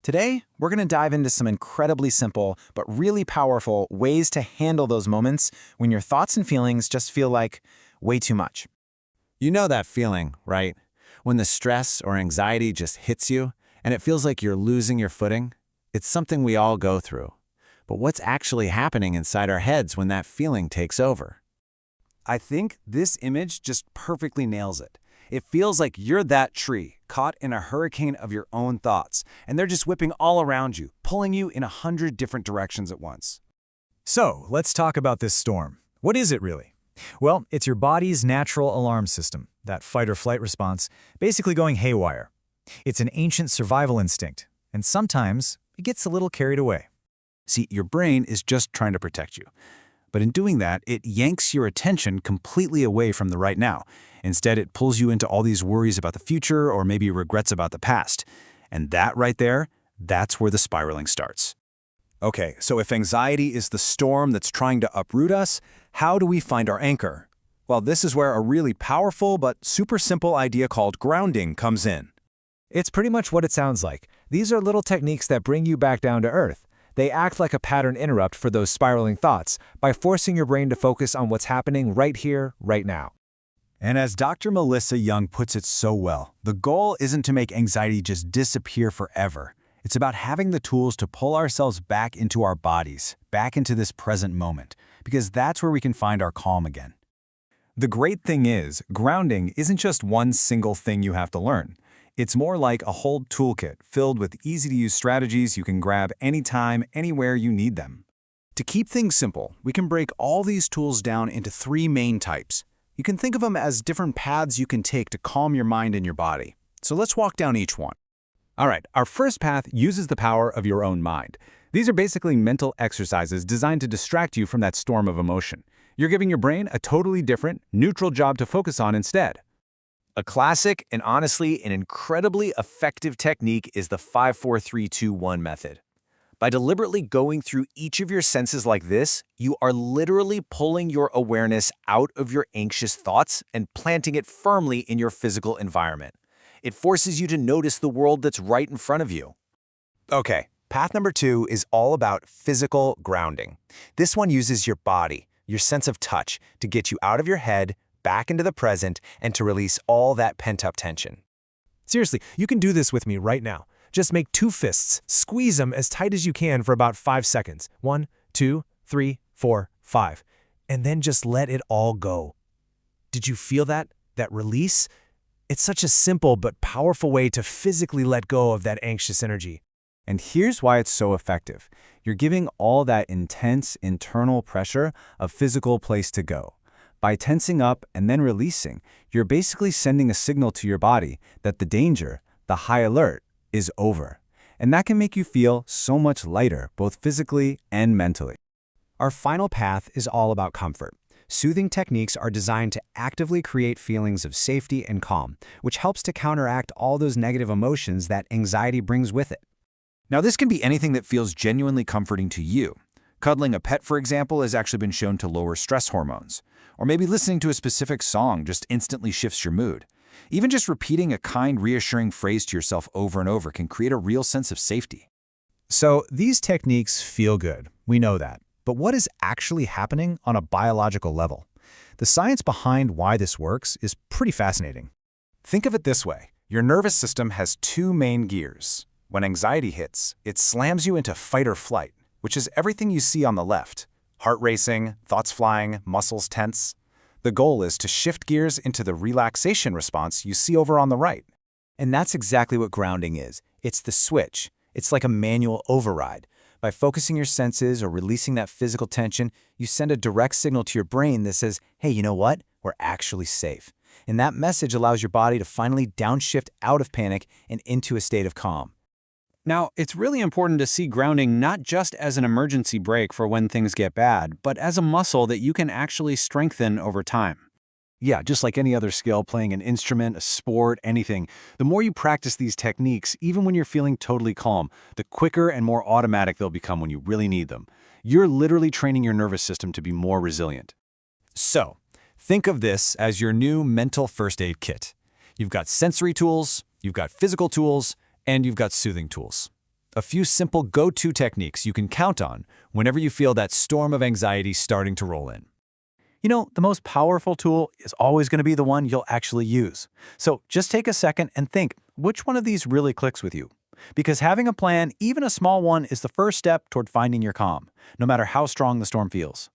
Today, we're going to dive into some incredibly simple but really powerful ways to handle those moments when your thoughts and feelings just feel like way too much. You know that feeling, right? When the stress or anxiety just hits you and it feels like you're losing your footing? It's something we all go through. But what's actually happening inside our heads when that feeling takes over? I think this image just perfectly nails it. It feels like you're that tree, caught in a hurricane of your own thoughts, and they're just whipping all around you, pulling you in 100 different directions at once. So, let's talk about this storm. What is it really? Well, it's your body's natural alarm system, that fight or flight response, basically going haywire. It's an ancient survival instinct, and sometimes it gets a little carried away. See, your brain is just trying to protect you. But in doing that, it yanks your attention completely away from the right now. Instead, it pulls you into all these worries about the future or maybe regrets about the past. And that right there, that's where the spiraling starts. Okay, so if anxiety is the storm that's trying to uproot us, how do we find our anchor? Well, this is where a really powerful but super simple idea called grounding comes in. It's pretty much what it sounds like. These are little techniques that bring you back down to earth. They act like a pattern interrupt for those spiraling thoughts by forcing your brain to focus on what's happening right here, right now. And as Dr. Melissa Young puts it so well, the goal isn't to make anxiety just disappear forever. It's about having the tools to pull ourselves back into our bodies, back into this present moment, because that's where we can find our calm again. The great thing is, grounding isn't just one single thing you have to learn. It's more like a whole toolkit filled with easy-to-use strategies you can grab anytime, anywhere you need them. To keep things simple, we can break all these tools down into 3 main types. You can think of them as different paths you can take to calm your mind and your body. So let's walk down each one. All right, our first path uses the power of your own mind. These are basically mental exercises designed to distract you from that storm of emotion. You're giving your brain a totally different, neutral job to focus on instead. A classic and honestly an incredibly effective technique is the 5-4-3-2-1 method. By deliberately going through each of your senses like this, you are literally pulling your awareness out of your anxious thoughts and planting it firmly in your physical environment. It forces you to notice the world that's right in front of you. Okay, path number 2 is all about physical grounding. This one uses your body, your sense of touch, to get you out of your head, back into the present, and to release all that pent-up tension. Seriously, you can do this with me right now. Just make 2 fists, squeeze them as tight as you can for about 5 seconds. 1, 2, 3, 4, 5. And then just let it all go. Did you feel that? That release? It's such a simple but powerful way to physically let go of that anxious energy. And here's why it's so effective. You're giving all that intense internal pressure a physical place to go. By tensing up and then releasing, you're basically sending a signal to your body that the danger, the high alert, is over. And that can make you feel so much lighter, both physically and mentally. Our final path is all about comfort. Soothing techniques are designed to actively create feelings of safety and calm, which helps to counteract all those negative emotions that anxiety brings with it. Now, this can be anything that feels genuinely comforting to you. Cuddling a pet, for example, has actually been shown to lower stress hormones. Or maybe listening to a specific song just instantly shifts your mood. Even just repeating a kind, reassuring phrase to yourself over and over can create a real sense of safety. So these techniques feel good. We know that. But what is actually happening on a biological level? The science behind why this works is pretty fascinating. Think of it this way. Your nervous system has 2 main gears. When anxiety hits, it slams you into fight or flight, which is everything you see on the left. Heart racing, thoughts flying, muscles tense. The goal is to shift gears into the relaxation response you see over on the right. And that's exactly what grounding is. It's the switch. It's like a manual override. By focusing your senses or releasing that physical tension, you send a direct signal to your brain that says, hey, you know what? We're actually safe. And that message allows your body to finally downshift out of panic and into a state of calm. Now, it's really important to see grounding not just as an emergency brake for when things get bad, but as a muscle that you can actually strengthen over time. Yeah, just like any other skill, playing an instrument, a sport, anything, the more you practice these techniques, even when you're feeling totally calm, the quicker and more automatic they'll become when you really need them. You're literally training your nervous system to be more resilient. So, think of this as your new mental first aid kit. You've got sensory tools, you've got physical tools, and you've got soothing tools. A few simple go-to techniques you can count on whenever you feel that storm of anxiety starting to roll in. You know, the most powerful tool is always going to be the one you'll actually use. So just take a second and think, which one of these really clicks with you? Because having a plan, even a small one, is the first step toward finding your calm, no matter how strong the storm feels.